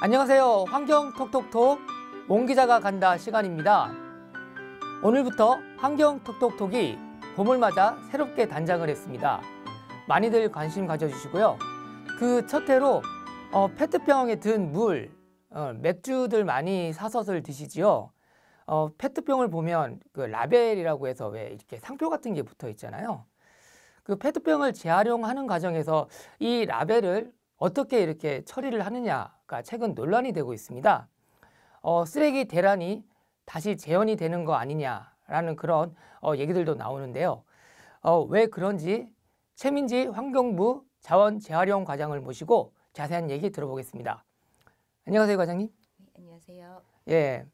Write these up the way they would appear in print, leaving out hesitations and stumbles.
안녕하세요. 환경 톡톡톡 몽 기자가 간다 시간입니다. 오늘부터 환경 톡톡톡이 봄을 맞아 새롭게 단장을 했습니다. 많이들 관심 가져주시고요. 그 첫 해로 페트병에 든 물, 맥주들 많이 사서들 드시지요. 페트병을 보면 그 라벨이라고 해서 왜 이렇게 상표 같은 게 붙어 있잖아요. 그 페트병을 재활용하는 과정에서 이 라벨을 어떻게 이렇게 처리를 하느냐가 최근 논란이 되고 있습니다. 쓰레기 대란이 다시 재현이 되는 거 아니냐라는 그런 얘기들도 나오는데요. 왜 그런지 최민지 환경부 자원재활용 과장을 모시고 자세한 얘기 들어보겠습니다. 안녕하세요, 과장님. 네, 안녕하세요. 예.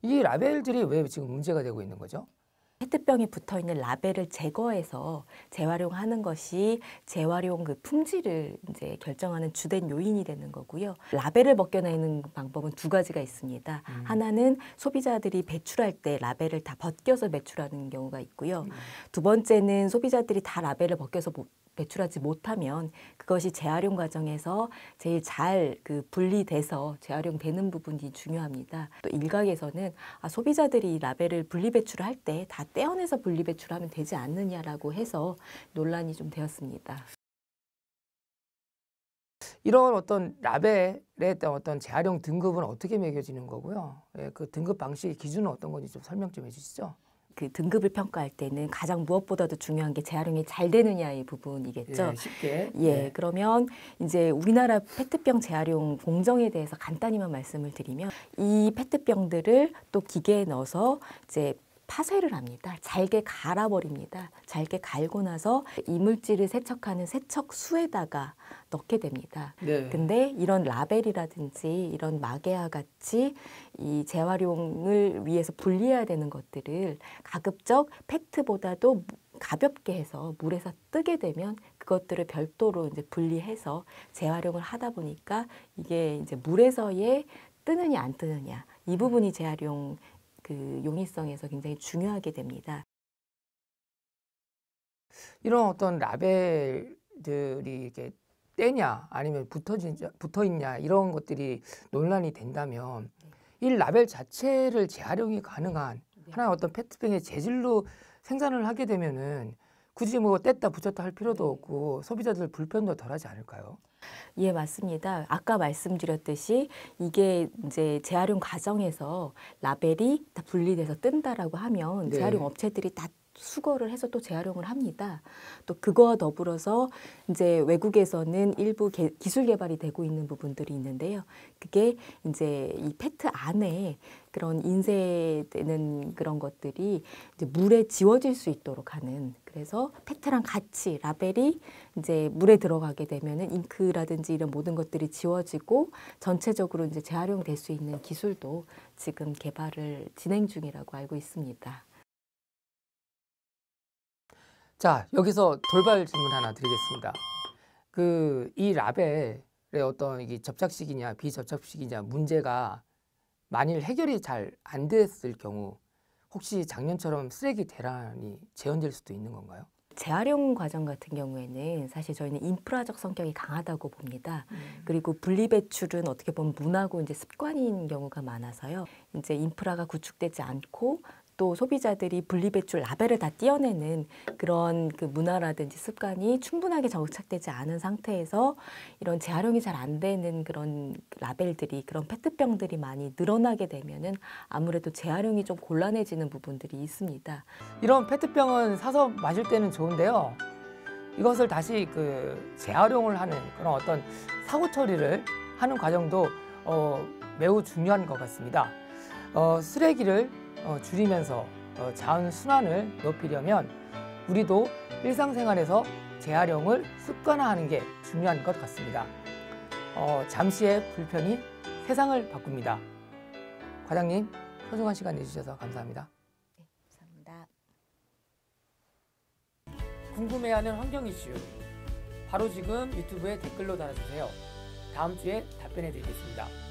이 라벨들이 왜 지금 문제가 되고 있는 거죠? 페트병에 붙어 있는 라벨을 제거해서 재활용하는 것이 재활용 그 품질을 이제 결정하는 주된 요인이 되는 거고요. 라벨을 벗겨내는 방법은 두 가지가 있습니다. 하나는 소비자들이 배출할 때 라벨을 다 벗겨서 배출하는 경우가 있고요. 두 번째는 소비자들이 다 라벨을 벗겨서 배출하지 못하면 그것이 재활용 과정에서 제일 잘 분리돼서 재활용되는 부분이 중요합니다. 또 일각에서는 소비자들이 라벨을 분리 배출을 할 때 다 떼어내서 분리 배출하면 되지 않느냐라고 해서 논란이 좀 되었습니다. 이런 어떤 라벨의 어떤 재활용 등급은 어떻게 매겨지는 거고요? 예, 그 등급 방식 기준은 어떤 건지 좀 설명 좀 해주시죠. 그 등급을 평가할 때는 가장 무엇보다도 중요한 게 재활용이 잘 되느냐의 부분이겠죠. 예, 쉽게. 예, 그러면 이제 우리나라 페트병 재활용 공정에 대해서 간단히만 말씀을 드리면 이 페트병들을 또 기계에 넣어서 이제 파쇄를 합니다. 잘게 갈아버립니다. 잘게 갈고 나서 이물질을 세척하는 세척수에다가 넣게 됩니다. 네. 근데 이런 라벨이라든지 이런 마개와 같이 이 재활용을 위해서 분리해야 되는 것들을 가급적 페트보다도 가볍게 해서 물에서 뜨게 되면 그것들을 별도로 이제 분리해서 재활용을 하다 보니까 이게 이제 물에서의 뜨느냐 안 뜨느냐 이 부분이 재활용 그 용이성에서 굉장히 중요하게 됩니다. 이런 어떤 라벨들이 이렇게 떼냐 아니면 붙어 있냐 이런 것들이 논란이 된다면 이 라벨 자체를 재활용이 가능한 하나의 어떤 페트병의 재질로 생산을 하게 되면은 굳이 뭐 뗐다 붙였다 할 필요도 없고 소비자들 불편도 덜하지 않을까요? 예, 맞습니다. 아까 말씀드렸듯이 이게 이제 재활용 과정에서 라벨이 다 분리돼서 뜬다라고 하면 네. 재활용 업체들이 다 수거를 해서 또 재활용을 합니다. 또 그거와 더불어서 이제 외국에서는 일부 기술 개발이 되고 있는 부분들이 있는데요. 그게 이제 이 페트 안에 그런 인쇄되는 그런 것들이 이제 물에 지워질 수 있도록 하는, 그래서 페트랑 같이 라벨이 이제 물에 들어가게 되면은 잉크라든지 이런 모든 것들이 지워지고 전체적으로 이제 재활용될 수 있는 기술도 지금 개발을 진행 중이라고 알고 있습니다. 자, 여기서 돌발 질문 하나 드리겠습니다. 이 라벨의 어떤 이게 접착식이냐 비접착식이냐 문제가 만일 해결이 잘 안 됐을 경우 혹시 작년처럼 쓰레기 대란이 재현될 수도 있는 건가요? 재활용 과정 같은 경우에는 사실 저희는 인프라적 성격이 강하다고 봅니다. 그리고 분리배출은 어떻게 보면 문화고 이제 습관인 경우가 많아서요. 이제 인프라가 구축되지 않고 또 소비자들이 분리배출 라벨을 다 떼어내는 그런 그 문화라든지 습관이 충분하게 정착되지 않은 상태에서 이런 재활용이 잘 안 되는 그런 라벨들이, 그런 페트병들이 많이 늘어나게 되면은 아무래도 재활용이 좀 곤란해지는 부분들이 있습니다. 이런 페트병은 사서 마실 때는 좋은데요. 이것을 다시 재활용을 하는 그런 어떤 사고 처리를 하는 과정도 매우 중요한 것 같습니다. 쓰레기를 줄이면서 자원 순환을 높이려면 우리도 일상생활에서 재활용을 습관화하는 게 중요한 것 같습니다. 잠시의 불편이 세상을 바꿉니다. 과장님, 소중한 시간 내주셔서 감사합니다. 네, 감사합니다. 궁금해하는 환경 이슈, 바로 지금 유튜브에 댓글로 달아주세요. 다음 주에 답변해 드리겠습니다.